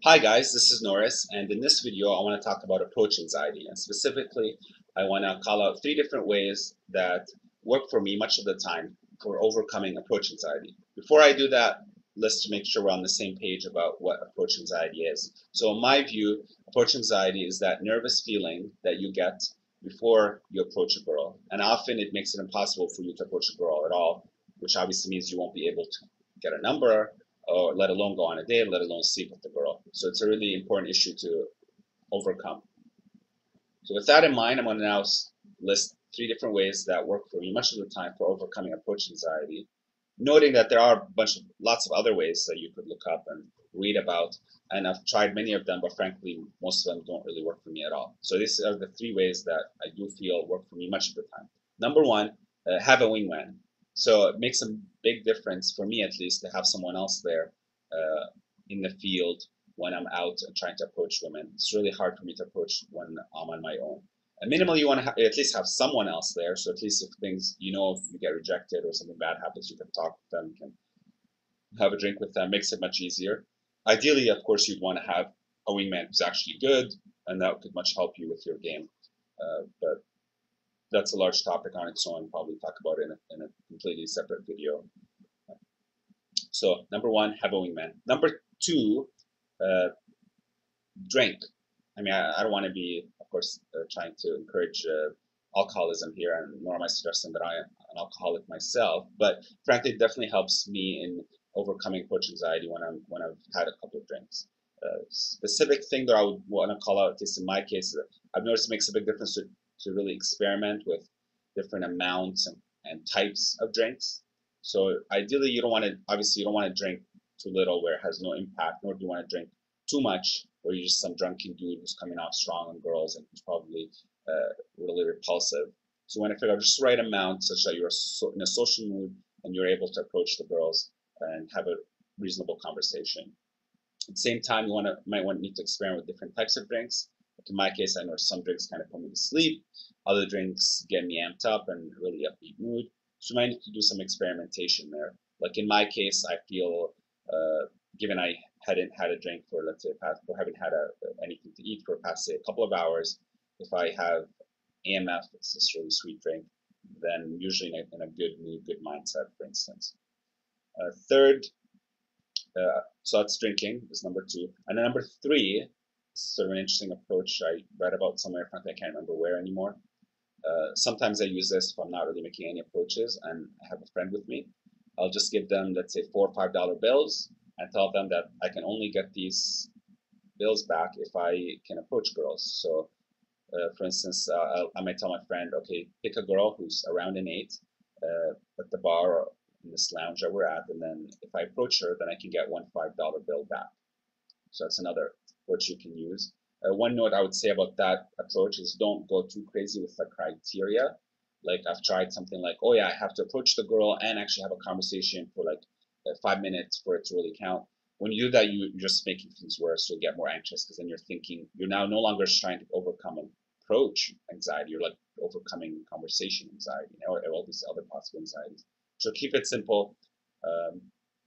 Hi guys, this is Norris, and in this video I want to talk about approach anxiety, and specifically I want to call out three different ways that work for me much of the time for overcoming approach anxiety. Before I do that, let's make sure we're on the same page about what approach anxiety is. So in my view, approach anxiety is that nervous feeling that you get before you approach a girl, and often it makes it impossible for you to approach a girl at all, which obviously means you won't be able to get a number, or let alone go on a date, let alone sleep with the girl. So it's a really important issue to overcome. So with that in mind, I'm going to now list three different ways that work for me much of the time for overcoming approach anxiety, noting that there are lots of other ways that you could look up and read about, and I've tried many of them, but frankly, most of them don't really work for me at all. So these are the three ways that I do feel work for me much of the time. Number one, have a wingman. So it makes a big difference for me, at least, to have someone else there uh, in the field when I'm out and trying to approach women. It's really hard for me to approach when I'm on my own. And minimally, you want to at least have someone else there. So at least if things, if you get rejected or something bad happens, you can talk with them, you can have a drink with them, makes it much easier. Ideally, of course, you'd want to have a wingman who's actually good, and that could much help you with your game. But that's a large topic on its own. Probably talk about it in a completely separate video. So number one, have a wingman. Number two, uh, drink. I mean, I don't want to be, of course, trying to encourage alcoholism here, and nor am I suggesting that I am an alcoholic myself. But frankly, it definitely helps me in overcoming approach anxiety when I've had a couple of drinks. Specific thing that I would want to call out, at least in my case, I've noticed it makes a big difference to really experiment with different amounts and types of drinks. So ideally, you don't want to drink too little where it has no impact, nor do you want to drink too much where you're just some drunken dude who's coming off strong on girls and who's probably really repulsive. So when I figure out just the right amount such that you're in a social mood and you're able to approach the girls and have a reasonable conversation. At the same time, might need to experiment with different types of drinks. Like in my case, I know some drinks kind of put me to sleep. Other drinks get me amped up and really upbeat mood. So you might need to do some experimentation there. Like in my case, I feel given I hadn't had a drink for, let's say, or haven't had anything to eat for past, say, a couple of hours, if I have AMF, it's this really sweet drink, then usually in a good mood, good mindset, for instance. Third, so that's drinking is number two. And then number three, sort of an interesting approach I read about somewhere, frankly, I can't remember where anymore. Sometimes I use this if I'm not really making any approaches and I have a friend with me. I'll just give them, let's say, $4 or $5 bills and tell them that I can only get these bills back if I can approach girls. So, for instance, I might tell my friend, okay, pick a girl who's around an eight at the bar or in this lounge that we're at, and then if I approach her, then I can get one $5 bill back. So that's another approach you can use. One note I would say about that approach is don't go too crazy with the criteria. Like I've tried something like, oh yeah, I have to approach the girl and actually have a conversation for like 5 minutes for it to really count. When you do that, you're just making things worse. You'll get more anxious because then you're thinking you're now no longer just trying to overcome an approach anxiety. You're like overcoming conversation anxiety, or all these other possible anxieties. So keep it simple. Um,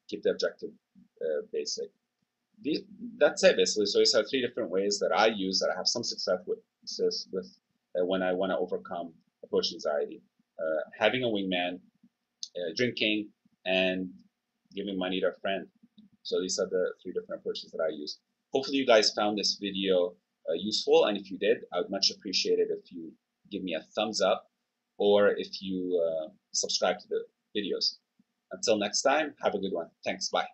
keep the objective basic. These, that's it basically. So these are three different ways that I use that I have some success with when I want to overcome approach anxiety. Having a wingman, drinking, and giving money to a friend. So these are the three different approaches that I use. Hopefully you guys found this video useful, and if you did, I would much appreciate it if you give me a thumbs up or if you subscribe to the videos. Until next time, have a good one. Thanks. Bye.